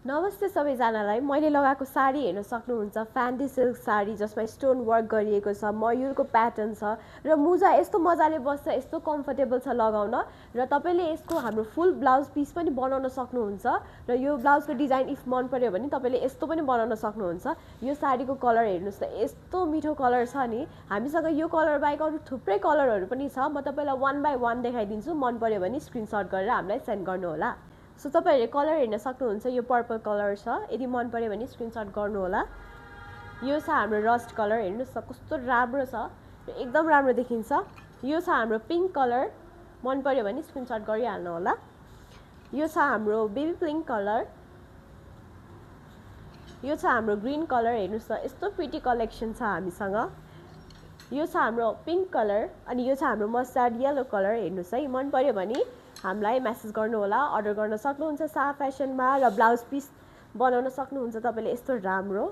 नमस्ते सबैजनालाई। मैले लगाएको साडी हेर्न सक्नुहुन्छ, फ्यान्सी सिल्क साडी जसमा स्टोन वर्क गरिएको छ, मयुरको प्याटर्न छ र मुजा यस्तो मजाले बस्छ, यस्तो कम्फर्टेबल छ लगाउन। र तपाईले यसको हाम्रो फुल ब्लाउज पिस पनि बनाउन सक्नुहुन्छ र यो ब्लाउजको डिजाइन इफ मन पर्यो भने तपाईले यस्तो पनि बनाउन सक्नुहुन्छ। यो साडीको कलर हेर्नुस् त, यस्तो मिठो कलर छ नि। हामीसँग यो कलर बाहेक अरू थुप्रै कलरहरू पनि छ। म तपाईलाई वन बाई वन देखाइदिन्छु। मन पर्यो भने स्क्रिनशट गरेर हामीलाई सेन्ड गर्नु होला। सो तपाईहरुले कलर हेर्न सक्नुहुन्छ, यो पर्पल कलर छ। यदि मन पर्यो भने स्क्रिनशट गर्नु होला। यो छ हाम्रो रस्ट कलर, हेर्नुस् त कस्तो राम्रो छ, एकदम राम्रो देखिन्छ। यो छ हाम्रो पिंक कलर, मन पर्यो भने स्क्रिनशट गरिहाल्नु होला। यो छ हाम्रो बेबी पिंक कलर। यो छ हाम्रो ग्रीन कलर, हेर्नुस् त यस्तो प्रिटी कलेक्सन छ हामीसँग। यो छ हाम्रो पिंक कलर अनि यो छ हाम्रो मस्टर्ड येलो कलर। हेर्नुस् है, मन पर्यो भने हामीलाई मेसेज गर्नु होला। अर्डर गर्न सक्नुहुन्छ साहा फ्यासनमा र ब्लाउज पिस बनाउन सक्नुहुन्छ तपाईले यस्तो राम्रो।